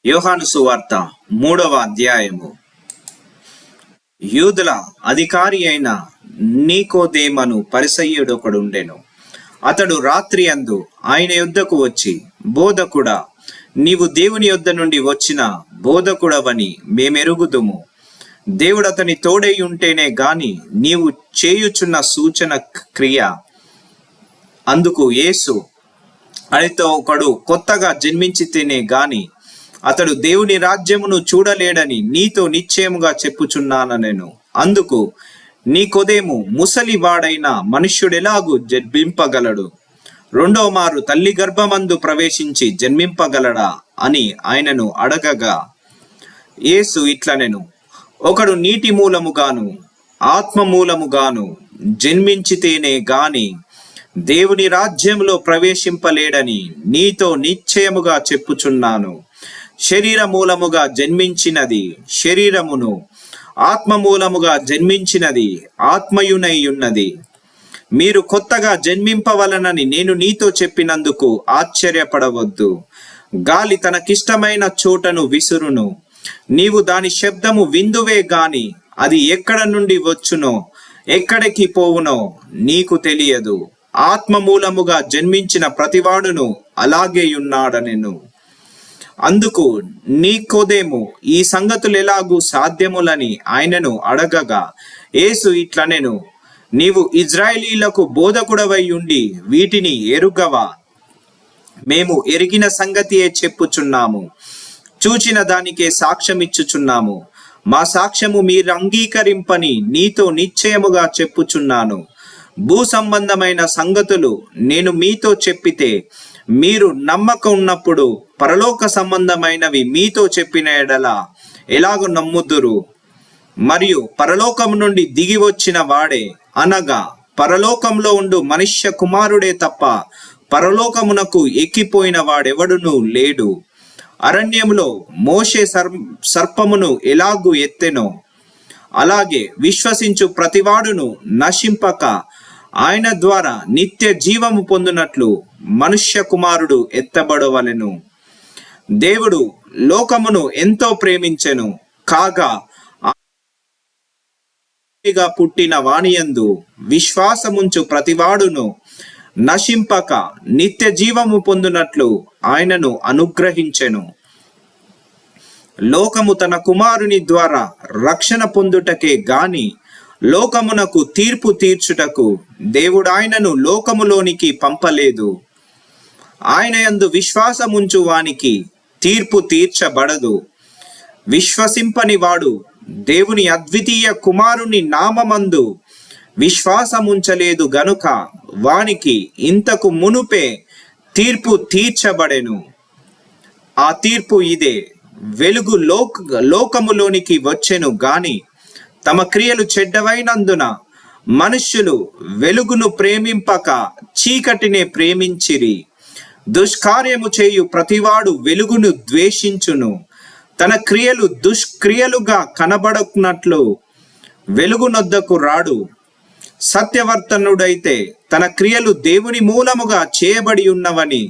యోహాను సువార్త 3వ అధ్యాయము. యూదుల అధికారి అయిన నీకోదేమను పరిసయ్యుడొకడుండెను. అతడు రాత్రి అందు ఆయన యొద్దకు వచ్చి, బోధకుడా, నీవు దేవుని యొద్ద నుండి వచ్చిన బోధకుడవని మేమెరుగుదుము. దేవుడు అతని తోడై ఉంటేనే గాని నీవు చేయుచున్న సూచన క్రియ. అందుకు యేసు, అతనితో ఒకడు కొత్తగా జన్మించితేనే గాని అతడు దేవుని రాజ్యమును చూడలేడని నీతో నిశ్చయముగా చెప్పుచున్నానెను. అందుకు నీకోదేము, ముసలివాడైన మనుష్యుడెలాగూ జన్మింపగలడు? రెండో మారు తల్లి గర్భమందు ప్రవేశించి జన్మింపగలడా అని ఆయనను అడగగా, యేసు ఇట్లనెను, ఒకడు నీటి మూలముగాను ఆత్మ మూలముగాను జన్మించితేనే గాని దేవుని రాజ్యంలో ప్రవేశింపలేడని నీతో నిశ్చయముగా చెప్పుచున్నాను. శరీర మూలముగా జన్మించినది శరీరమును, ఆత్మ మూలముగా జన్మించినది ఆత్మయునై ఉన్నది. మీరు కొత్తగా జన్మింపవలనని నేను నీతో చెప్పినందుకు ఆశ్చర్యపడవద్దు. గాలి తనకిష్టమైన చోటను విసురును, నీవు దాని శబ్దము విందువే గాని అది ఎక్కడ నుండి వచ్చునో ఎక్కడికి పోవునో నీకు తెలియదు. ఆత్మ మూలముగా జన్మించిన ప్రతివాడును అలాగే ఉన్నాడనెను. అందుకు నీకోదేము, ఈ సంగతులు ఎలాగూ సాధ్యములని ఆయనను అడగగా, యేసు ఇట్లనెను, నీవు ఇజ్రాయేలీలకు బోధకుడవై ఉండి వీటిని ఎరుగవా? మేము ఎరిగిన సంగతియే చెప్పుచున్నాము, చూచిన దానికే సాక్ష్యమిచ్చుచున్నాము. మా సాక్ష్యము మీరు అంగీకరింపని నీతో నిశ్చయముగా చెప్పుచున్నాను. భూ సంబంధమైన సంగతులు నేను మీతో చెప్పితే మీరు నమ్మక ఉన్నప్పుడు పరలోక సంబంధమైనవి మీతో చెప్పిన ఎడల ఎలాగో నమ్ముదురు? మరియు పరలోకం నుండి దిగి వచ్చిన వాడే, అనగా పరలోకంలో ఉండు మనుష్య కుమారుడే తప్ప పరలోకమునకు ఎక్కిపోయిన వాడెవడునూ లేడు. అరణ్యములో మోషే సర్పమును ఎలాగూ ఎత్తెనో అలాగే విశ్వసించు ప్రతివాడును నశింపక ఆయన ద్వారా నిత్య జీవము పొందునట్లు మనుష్య కుమారుడు ఎత్తబడవలెను. దేవుడు లోకమును ఎంతో ప్రేమించెను, కాగా పుట్టిన వానియందు విశ్వాసముంచు ప్రతివాడును నశింపక నిత్య జీవము పొందునట్లు ఆయనను అనుగ్రహించెను. లోకము తన కుమారుని ద్వారా రక్షణ పొందుటకే గాని లోకమునకు తీర్పు తీర్చుటకు దేవుడు ఆయనను లోకములోనికి పంపలేదు. ఆయన యందు విశ్వాసముంచు వానికి తీర్పు తీర్చబడదు. విశ్వసింపని వాడు దేవుని అద్వితీయ కుమారుని నామమందు విశ్వాసముంచలేదు గనుక వానికి ఇంతకు మునుపే తీర్పు తీర్చబడెను. ఆ తీర్పు ఇదే: వెలుగు లోకములోనికి వచ్చెను గాని తమ క్రియలు చెడ్డవైనందున మనుష్యులు వెలుగును ప్రేమింపక చీకటినే ప్రేమించిరి. దుష్కార్యము చేయు ప్రతివాడు వెలుగును ద్వేషించును, తన క్రియలు దుష్క్రియలుగా కనబడకున్నట్లు వెలుగునొద్దకు రాడు. సత్యవర్తనుడైతే తన క్రియలు దేవుని మూలముగా చేయబడి ఉన్నవని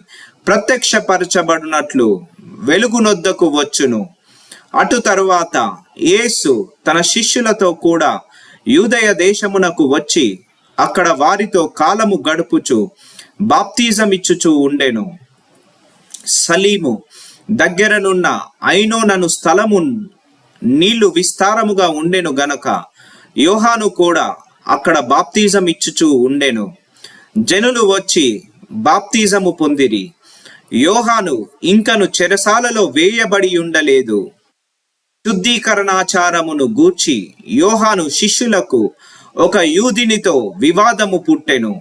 ప్రత్యక్షపరచబడినట్లు వెలుగునొద్దకు వచ్చును. అటు తరువాత యేసు తన శిష్యులతో కూడా యూదయ దేశమునకు వచ్చి అక్కడ వారితో కాలము గడుపుచు బాప్తిజం ఇచ్చుచూ ఉండెను. సలీము దగ్గరనున్న ఐనోనను స్థలము నీళ్లు విస్తారముగా ఉండెను గనక యోహాను కూడా అక్కడ బాప్తిజం ఇచ్చుచూ ఉండెను. జనులు వచ్చి బాప్తిజము పొందిరి. యోహాను ఇంకను చెరసాలలో వేయబడి ఉండలేదు. శుద్ధీకరణాచారమును గూర్చి యోహాను శిష్యులకు ఒక యూదునితో వివాదము పుట్టెను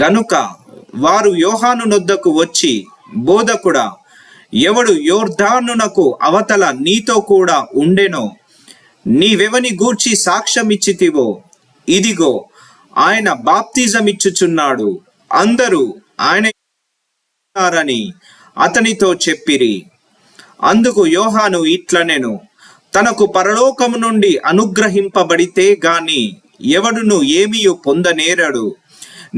గనుక వారు యోహాను నొద్దకు వచ్చి, బోధకుడా, ఎవడు యోర్దానునకు అవతల నీతో కూడా ఉండెనో నీవెవని గూర్చి సాక్ష్యమిచ్చితివో, ఇదిగో ఆయన బాప్తిజమిచ్చుచున్నాడు, అందరూ ఆయన అతనితో చెప్పిరి. అందుకు యోహాను ఇట్లనెను, తనకు పరలోకము నుండి అనుగ్రహింపబడితే గాని ఎవడును ఏమీయు పొందనేరడు.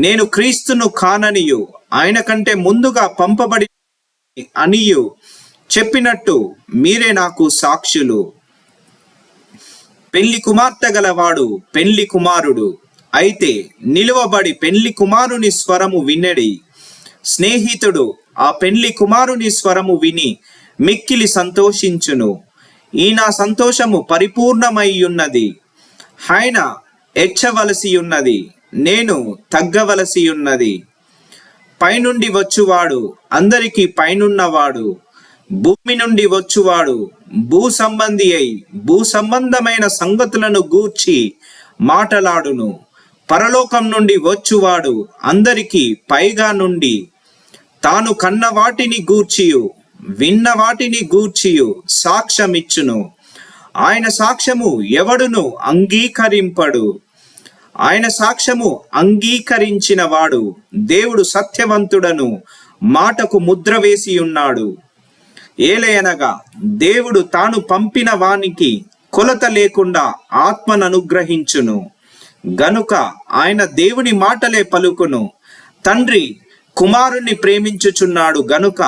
నేను క్రీస్తును కాననియు ఆయన కంటే ముందుగా పంపబడి అనియు చెప్పినట్టు మీరే నాకు సాక్షులు. పెళ్లి కుమార్తె గలవాడు పెళ్లి కుమారుడు అయితే నిలువబడి పెళ్లి కుమారుని స్వరము వినడి. స్నేహితుడు ఆ పెళ్లి కుమారుని స్వరము విని మిక్కిలి సంతోషించును. ఈ నా సంతోషము పరిపూర్ణమై ఉన్నది. ఆయన ఎచ్చవలసి ఉన్నది, నేను తగ్గవలసి ఉన్నది. పైనుండి వచ్చువాడు అందరికీ పైనున్నవాడు, భూమి నుండి వచ్చువాడు భూ సంబంధి అయి భూ సంబంధమైన సంగతులను గూర్చి మాటలాడును. పరలోకం నుండి వచ్చువాడు అందరికీ పైగా నుండి తాను కన్న వాటిని గూర్చియు విన్న వాటిని గూర్చియు సాక్ష్యమిచ్చును. ఆయన సాక్ష్యము ఎవడును అంగీకరింపడు. ఆయన సాక్ష్యము అంగీకరించిన వాడు దేవుడు సత్యవంతుడను మాటకు ముద్ర వేసి ఉన్నాడు. ఏలయనగా దేవుడు తాను పంపిన వానికి కొలత లేకుండా ఆత్మను అనుగ్రహించును. గనుక ఆయన దేవుని మాటలే పలుకును. తండ్రి కుమారుణ్ణి ప్రేమించుచున్నాడు గనుక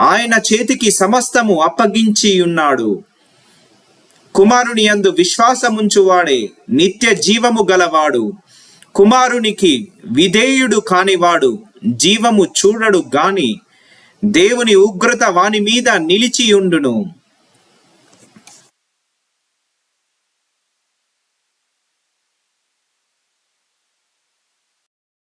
ఆయన చేతికి సమస్తము అప్పగించి ఉన్నాడు. కుమారుని యందు విశ్వాసముంచువాడే నిత్య జీవము గలవాడు. కుమారునికి విధేయుడు కానివాడు జీవము చూడడు గాని దేవుని ఉగ్రత వాని మీద నిలిచియుండును.